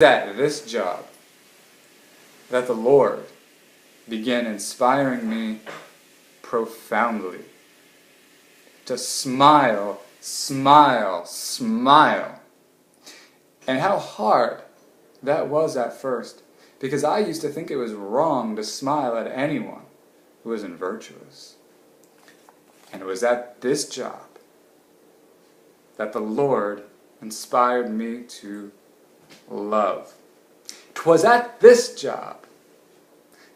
At this job that the Lord began inspiring me profoundly to smile, smile, smile. And how hard that was at first, because I used to think it was wrong to smile at anyone who wasn't virtuous. And it was at this job that the Lord inspired me to love. 'Twas at this job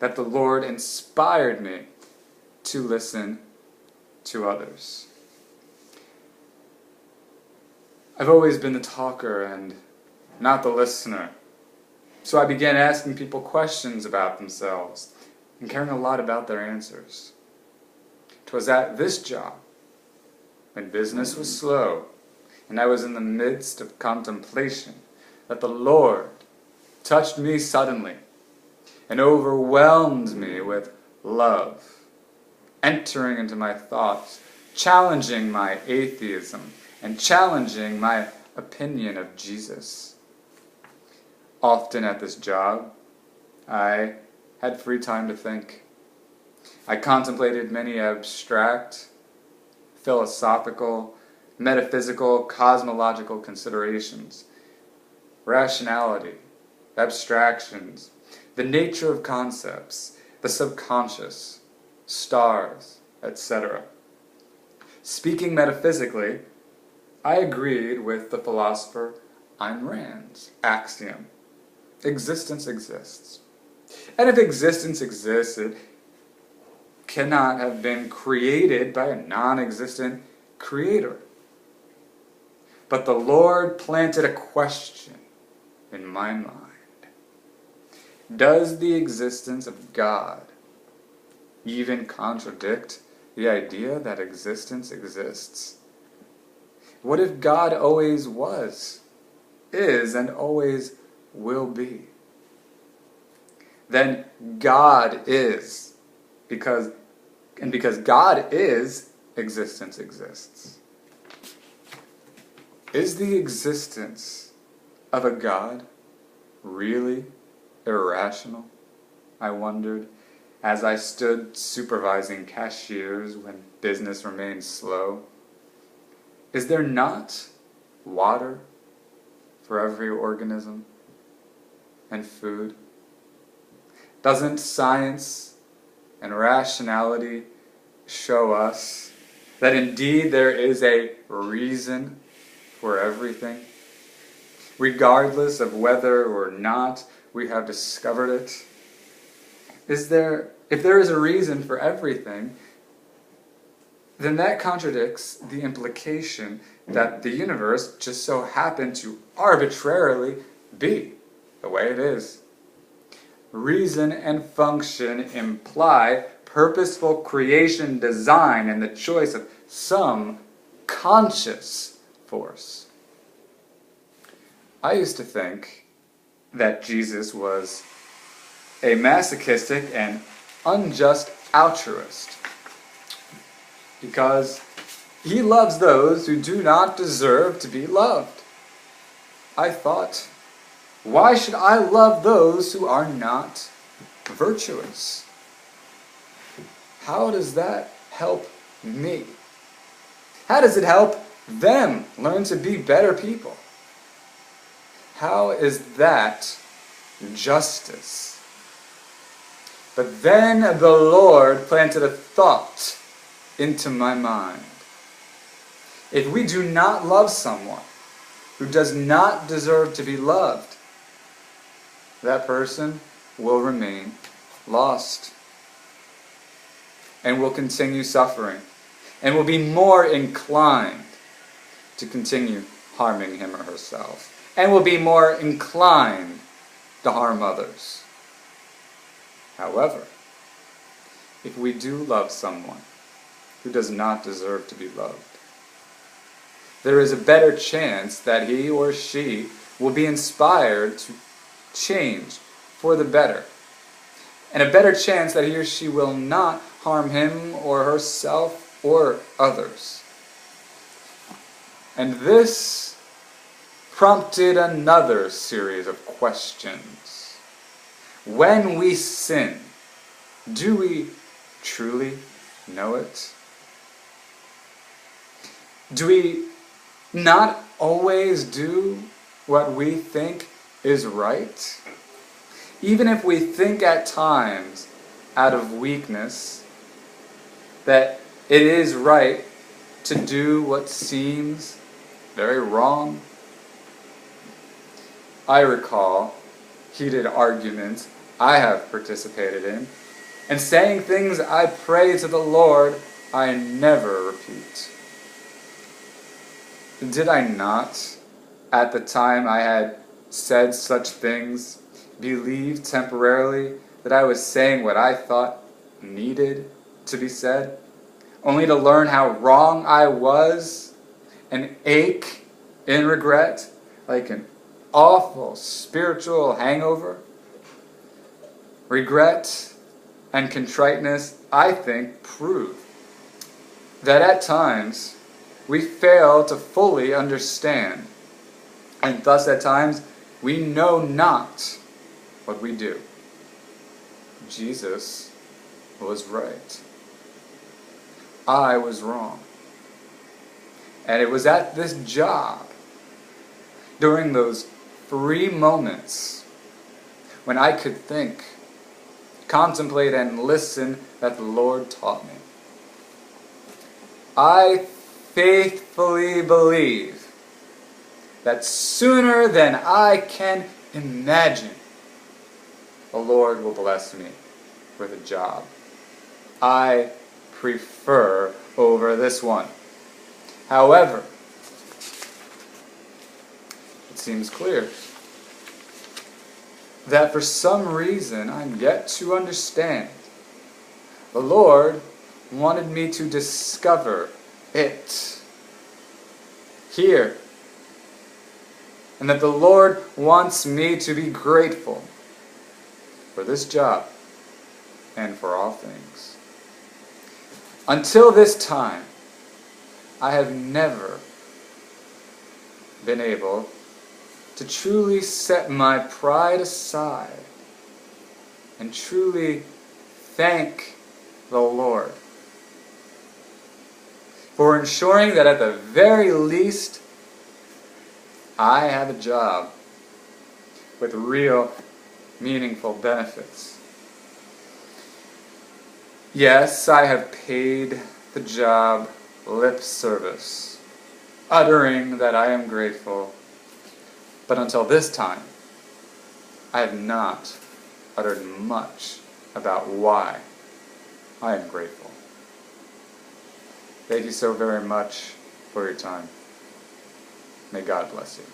that the Lord inspired me to listen to others. I've always been the talker and not the listener. So I began asking people questions about themselves and caring a lot about their answers. 'Twas at this job, when business was slow and I was in the midst of contemplation, that the Lord touched me suddenly and overwhelmed me with love, entering into my thoughts, challenging my atheism, and challenging my opinion of Jesus. Often at this job, I had free time to think. I contemplated many abstract, philosophical, metaphysical, cosmological considerations, rationality, abstractions, the nature of concepts, the subconscious, stars, etc. Speaking metaphysically, I agreed with the philosopher Ayn Rand's axiom: existence exists. And if existence exists, it cannot have been created by a non-existent creator. But the Lord planted a question in my mind. Does the existence of God even contradict the idea that existence exists? What if God always was, is, and always will be? Then God is, because God is, existence exists. Is the existence of a God really irrational? I wondered as I stood supervising cashiers when business remained slow. Is there not water for every organism and food? Doesn't science and rationality show us that indeed there is a reason for everything, regardless of whether or not we have discovered it? If there is a reason for everything, then that contradicts the implication that the universe just so happened to arbitrarily be the way it is. Reason and function imply purposeful creation, design, and the choice of some conscious force. I used to think that Jesus was a masochistic and unjust altruist because he loves those who do not deserve to be loved. I thought, why should I love those who are not virtuous? How does that help me? How does it help them learn to be better people? How is that justice? But then the Lord planted a thought into my mind. If we do not love someone who does not deserve to be loved, that person will remain lost and will continue suffering and will be more inclined to continue harming him or herself and will be more inclined to harm others. However, if we do love someone who does not deserve to be loved, there is a better chance that he or she will be inspired to change for the better, and a better chance that he or she will not harm him or herself or others. And this prompted another series of questions. When we sin, do we truly know it? Do we not always do what we think is right? Even if we think at times, out of weakness, that it is right to do what seems very wrong. I recall heated arguments I have participated in, and saying things I pray to the Lord I never repeat. Did I not, at the time I had said such things, believe temporarily that I was saying what I thought needed to be said, only to learn how wrong I was and ache in regret like an awful spiritual hangover? Regret and contriteness, I think, prove that at times we fail to fully understand, and thus at times we know not what we do. Jesus was right. I was wrong. And it was at this job, during those 3 moments, when I could think, contemplate, and listen, that the Lord taught me. I faithfully believe that sooner than I can imagine, the Lord will bless me with a job I prefer over this one. However, it seems clear that for some reason I'm yet to understand, the Lord wanted me to discover it here, and that the Lord wants me to be grateful for this job and for all things. Until this time, I have never been able to truly set my pride aside and truly thank the Lord for ensuring that at the very least I have a job with real, meaningful benefits. Yes, I have paid the job lip service, uttering that I am grateful, but until this time, I have not uttered much about why I am grateful. Thank you so very much for your time. May God bless you.